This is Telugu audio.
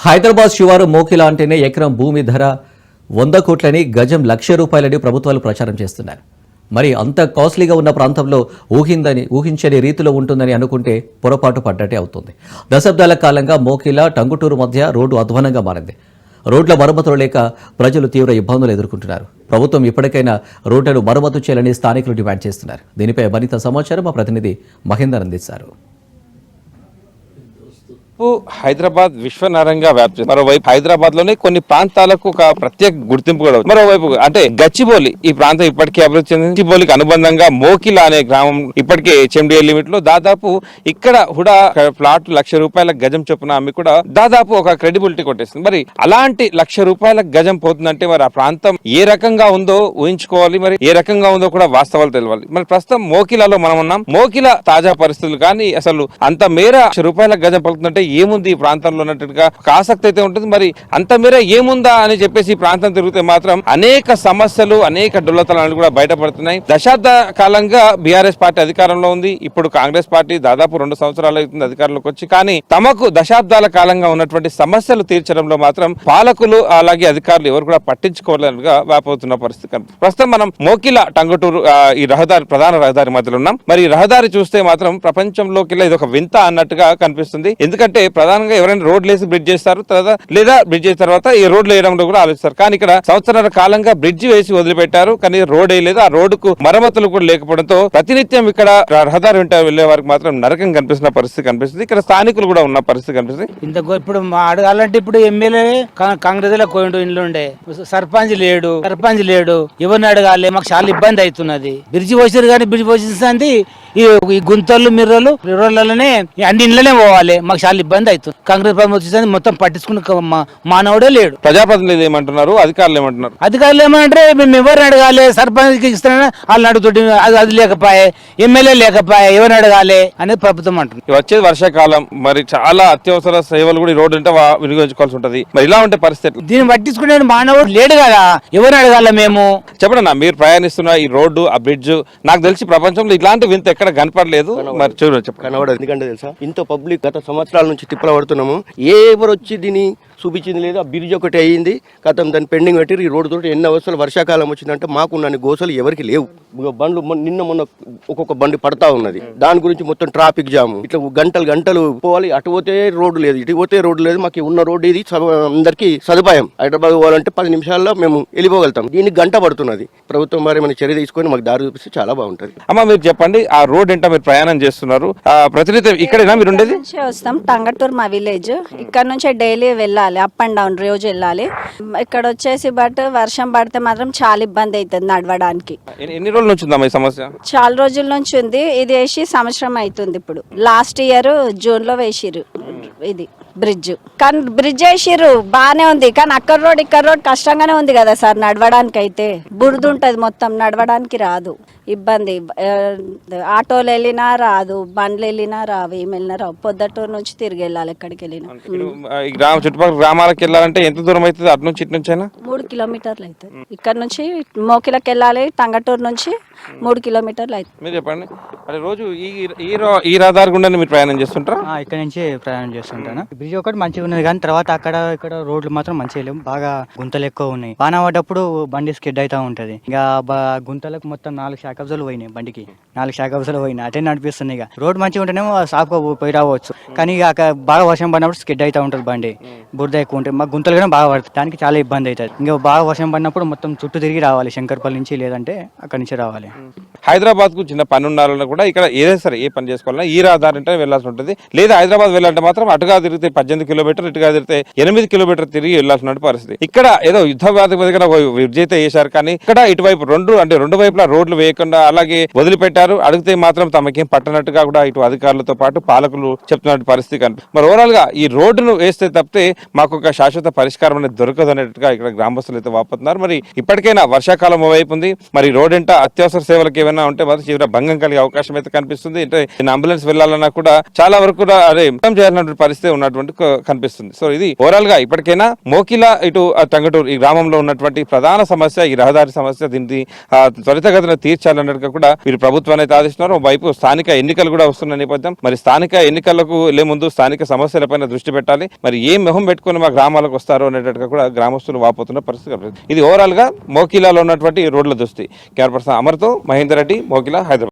హైదరాబాద్ శివారు మోకిలా అంటేనే ఎకరం భూమి ధర 100 కోట్లని, గజం ₹1,00,000 ప్రభుత్వాలు ప్రచారం చేస్తున్నారు. మరి అంత కాస్ట్లీగా ఉన్న ప్రాంతంలో ఊహించని రీతిలో ఉంటుందని అనుకుంటే పొరపాటు పడ్డట్టే అవుతుంది. దశాబ్దాల కాలంగా మోకిలా టంగుటూరు మధ్య రోడ్డు అధ్వానంగా మారింది. రోడ్ల మరమ్మతులు లేక ప్రజలు తీవ్ర ఇబ్బందులు ఎదుర్కొంటున్నారు. ప్రభుత్వం ఇప్పటికైనా రోడ్లను మరమ్మతు చేయాలని స్థానికులు డిమాండ్ చేస్తున్నారు. దీనిపై మరింత సమాచారం మా ప్రతినిధి మహేందర్ అందిస్తారు. హైదరాబాద్ విశ్వనగరంగా వ్యాప్తి. మరోవైపు హైదరాబాద్ లోనే కొన్ని ప్రాంతాలకు ఒక ప్రత్యేక గుర్తింపు కూడా. మరోవైపు అంటే గచ్చిబౌలి ఈ ప్రాంతం ఇప్పటికే అభివృద్ధి చెందింది. గచ్చిబౌలికి అనుబంధంగా మోకిలా అనే గ్రామం ఇప్పటికే HMDA లిమిట్ లో దాదాపు ఇక్కడ కూడా ప్లాట్ ₹1,00,000 గజం చొప్పున అమ్మి కూడా దాదాపు ఒక క్రెడిబిలిటీ కొట్టేస్తుంది. మరి అలాంటి ₹1,00,000 గజం పోతుందంటే మరి ఆ ప్రాంతం ఏ రకంగా ఉందో ఊహించుకోవాలి, మరి ఏ రకంగా ఉందో కూడా వాస్తవాలు తెలవాలి. మరి ప్రస్తుతం మోకిలాలో మనం ఉన్నాం. మోకిలా తాజా పరిస్థితులు కానీ అసలు అంత మేర ₹1,00,000 గజం పలుకుతుందంటే ఏముంది ఈ ప్రాంతంలో ఉన్నట్టుగా ఆసక్తి అయితే ఉంటుంది. మరి అంత మేర ఏముందా అని చెప్పేసి ఈ ప్రాంతం తిరిగితే మాత్రం అనేక సమస్యలు, అనేక డొల్లతనాలు కూడా బయటపడుతున్నాయి. దశాబ్ద కాలంగా బీఆర్ఎస్ పార్టీ అధికారంలో ఉంది. ఇప్పుడు కాంగ్రెస్ పార్టీ దాదాపు 2 సంవత్సరాలు అవుతుంది అధికారంలోకి వచ్చి. కానీ తమకు దశాబ్దాల కాలంగా ఉన్నటువంటి సమస్యలు తీర్చడంలో మాత్రం పాలకులు అలాగే అధికారులు ఎవరు కూడా పట్టించుకోలేనుగా వాపోతున్న పరిస్థితి. ప్రస్తుతం మనం మోకిలా టంగుటూరు ఈ రహదారి, ప్రధాన రహదారి మధ్యలో ఉన్నాం. మరి ఈ రహదారి చూస్తే మాత్రం ప్రపంచంలోకి ఇది ఒక వింత అన్నట్టుగా కనిపిస్తుంది. ఎందుకంటే ప్రధానంగా ఎవరైనా రోడ్లు వేసి బ్రిడ్జ్ చేస్తారు, లేదా బ్రిడ్జ్ చేసిన తర్వాత ఈ రోడ్లు వేయడంలో కూడా ఆలోచిస్తారు. కానీ ఇక్కడ సంవత్సరాల కాలంగా బ్రిడ్జ్ వేసి వదిలిపెట్టారు, కానీ రోడ్ వేయలేదు. ఆ రోడ్డుకు మరమ్మతులు కూడా లేకపోవడంతో ప్రతినిత్యం ఇక్కడ రహదారి వెంట వెళ్లే వారికి మాత్రం నరకం కనిపిస్తున్న పరిస్థితి కనిపిస్తుంది. ఇక్కడ స్థానికులు కూడా ఉన్న పరిస్థితి కనిపిస్తుంది. ఇప్పుడు అడగాలంటే ఇప్పుడు ఎమ్మెల్యే కాంగ్రెస్ లో కోయిండు ఇండ్లు ఉండే, సర్పంచ్ లేడు ఎవరిని అడగాలి? మాకు చాలా ఇబ్బంది అవుతున్నది. బ్రిడ్జ్ పోసారు కానీ బ్రిడ్జ్ పోసింది ఈ గుంతలు మిర్రలు రోడ్లలోనే అన్ని ఇండ్లనే పోవాలి. మాకు చాలా ఇబ్బంది అవుతుంది. కాంగ్రెస్ ప్రభుత్వం మొత్తం పట్టించుకున్న మానవుడే లేడు. ప్రజాప్రతినిధులు ఏమంటున్నారు, అధికారులు ఏమంటున్నారు? అధికారులు ఏమంటారు, మేము ఎవరిని అడగాలి? సర్పంచ్ ఇస్తారని వాళ్ళని అడుగుతుంటే అది లేకపోయే, ఎమ్మెల్యే లేకపోయే, ఎవరిని అడగాలి అనేది ప్రభుత్వం అంటుంది. వచ్చేది వర్షాకాలం, మరి చాలా అత్యవసర సేవలు కూడా ఈ రోడ్డు అంటే వినియోగించుకోవాల్సి ఉంటది. మరి ఇలా ఉంటే పరిస్థితి దీన్ని పట్టించుకునే మానవుడు లేడు కదా, ఎవరిని అడగాలి? మేము చెప్పండి, మీరు ప్రయాణిస్తున్న ఈ రోడ్డు, ఆ బ్రిడ్జ్, నాకు తెలిసి ప్రపంచంలో ఇలాంటి వింత ఎక్కడ కనపడలేదు. మరి చూడండి, కనబడదు. ఎందుకంటే తెలుసా, ఇంత పబ్లిక్ గత సంవత్సరాల నుంచి తిప్పల పడుతున్నాము. ఎవరు వచ్చి దీన్ని చూపించింది లేదు. ఆ బ్రిడ్జ్ ఒకటి అయ్యింది, గతం దాన్ని పెండింగ్ పెట్టి ఈ రోడ్డు తోటి ఎన్ని అవసరాలు వర్షాకాలం వచ్చిందంటే మాకున్న గోసలు ఎవరికి లేవు. బండ్లు నిన్న మొన్న ఒక్కొక్క బండి పడతా ఉన్నది. దాని గురించి మొత్తం ట్రాఫిక్ జామ్, ఇట్లా గంటలు పోవాలి. అటు పోతే రోడ్డు లేదు, ఇటు పోతే రోడ్డు లేదు. మాకు ఉన్న రోడ్డు ఇది అందరికి సదుపాయం. హైదరాబాద్ పోవాలంటే 10 నిమిషాల్లో మేము వెళ్ళిపోగలుగుతాం. దీనికి గంట పడుతున్నది. ప్రభుత్వం మరి మన చర్య తీసుకొని మాకు దారి చూపిస్తే చాలా బాగుంటది. అమ్మ మీరు చెప్పండి, ఆ రోడ్ ఏంటో మీరు ప్రయాణం చేస్తున్నారు, ప్రతినిత్యం ఇక్కడేనా మీరు ఉండేది? వస్తాం, టంగటూరు మా విలేజ్. ఇక్కడ నుంచే డైలీ వెళ్ళాలి, అప్ అండ్ డౌన్ రోజు వెళ్ళాలి. ఇక్కడ వచ్చేసి బట్ వర్షం పడితే మాత్రం చాలా ఇబ్బంది అవుతుంది నడవడానికి. ఎన్ని రోజుల నుంచి ఉందా ఈ సమస్య? చాలా రోజుల నుంచి ఉంది. ఇది వేసి సంవత్సరం అవుతుంది. ఇప్పుడు లాస్ట్ ఇయర్ జూన్ లో వేసిరు ఇది బ్రిడ్జ్. కానీ బ్రిడ్జ్ వేసిర్రు బానే ఉంది, కానీ అక్కడ రోడ్ ఇక్కడ రోడ్ కష్టంగానే ఉంది కదా సార్. నడవడానికి అయితే బురద ఉంటది, మొత్తం నడవడానికి రాదు, ఇబ్బంది. ఆటోలు వెళ్ళినా రాదు, బండ్లు వెళ్ళినా రావు, ఏమి వెళ్ళినా రావు. పొద్దుటూరు నుంచి తిరిగి వెళ్ళాలి ఎక్కడికి వెళ్ళినా. చుట్టుపక్కల గ్రామాలకు వెళ్ళాలంటే ఎంత దూరం అవుతుంది? అటు నుంచి ఇటు నుంచి 3 కిలోమీటర్లు అవుతుంది. ఇక్కడ నుంచి మోకిలకు వెళ్ళాలి, టంగటూరు నుంచి 3 కిలోమీటర్లు అవుతుంది. మీరు చెప్పండి, రోజు ఈ రహదారి గుండా మీరు ప్రయాణం చేస్తుంటారా? ఇక్కడ నుంచి ప్రయాణం చేస్తుంటాను. బ్రిడ్జ్ ఒకటి మంచిగా ఉన్నది, కానీ తర్వాత అక్కడ ఇక్కడ రోడ్లు మాత్రం మంచిగా లేవు. బాగా గుంతలు ఎక్కువ ఉన్నాయి. వాన పడ్డప్పుడు బండి స్కిడ్ అవుతా ఉంటది. ఇక గుంతలకు మొత్తం 4 శాఖలు పోయినాయి. బండికి 4 శాఖలు పోయినాయి. అటే నడిపిస్తుంది. ఇక రోడ్ మంచిగా ఉంటేనేమో సాఫ్గా పోయి రావచ్చు, కానీ ఇక బాగా వర్షం పడినప్పుడు స్కిడ్ అవుతా ఉంటుంది బండి. బురద ఎక్కువ ఉంటుంది, మాకు గుంతలు కూడా బాగా పడుతుంది. దానికి చాలా ఇబ్బంది అవుతుంది. ఇంకా బాగా వర్షం పడినప్పుడు మొత్తం చుట్టూ తిరిగి రావాలి, శంకర్పల్లి నుంచి, లేదంటే అక్కడి నుంచి రావాలి. హైదరాబాద్ కు చిన్న పని ఉండాలన్నా కూడా ఇక్కడ ఏదైనా సరే ఏ పని చేసుకోవాలన్నా ఈ రహదారి అంటే వెళ్లాల్సి ఉంటుంది. లేదా హైదరాబాద్ వెళ్ళాలంటే మాత్రం అటుగా తిరిగితే 18 కిలోమీటర్లు, ఇటుగా తిరిగితే 8 కిలోమీటర్లు తిరిగి వెళ్లాల్సిన పరిస్థితి. ఇక్కడ ఏదో యుద్ధ ప్రాతిపదికన విజయిత చేశారు, కానీ ఇక్కడ ఇటువైపు రెండు వైపులా రోడ్లు వేయకుండా అలాగే వదిలిపెట్టారు. అడిగితే మాత్రం తమకేం పట్టనట్టుగా కూడా ఇటు అధికారులతో పాటు పాలకులు చెప్తున్న పరిస్థితి కనిపి. మరి ఓవరాల్ గా ఈ రోడ్డును వేస్తే తప్పితే మాకు ఒక శాశ్వత పరిష్కారం అనేది దొరకదు అనేట్టుగా ఇక్కడ గ్రామస్తులు అయితే వాపోతున్నారు. మరి ఇప్పటికైనా వర్షాకాలం వైపు ఉంది, మరి రోడ్ ఎంత అత్యవసర సేవలకు ఏమైనా ఏమైనా ఉంటే మాత్రం తీవ్ర భంగం కలిగే అవకాశం అయితే కనిపిస్తుంది. అంటే అంబులెన్స్ వెళ్ళాలన్నా కూడా చాలా వరకు కూడా చేయాలన్నటువంటి పరిస్థితి ఉన్నటువంటి కనిపిస్తుంది. సో ఇది ఓవరాల్ గా ఇప్పటికైనా మోకిలా ఇటు టంగటూరు ఈ గ్రామంలో ఉన్నటువంటి ప్రధాన సమస్య ఈ రహదారి సమస్య. దీన్ని త్వరితగతిన తీర్చాలన్నట్టుగా కూడా వీరు ప్రభుత్వాన్ని అయితే ఆదేశిస్తున్నారు. వైపు స్థానిక ఎన్నికలు కూడా వస్తున్న నేపథ్యం, మరి స్థానిక ఎన్నికలకు వెళ్లే ముందు స్థానిక సమస్యలపైన దృష్టి పెట్టాలి. మరి ఏ మొహం పెట్టుకుని మా గ్రామాలకు వస్తారో అనేటట్టుగా కూడా గ్రామస్తులు వాపోతున్న పరిస్థితి. ఇది ఓవరాల్ గా మోకిలాలో ఉన్నటువంటి రోడ్ల దుస్థితి. కెమెరా పర్సన్ అమర్తో మహేందర్ రెడ్డి, మోకిలా, హైదరాబాద్.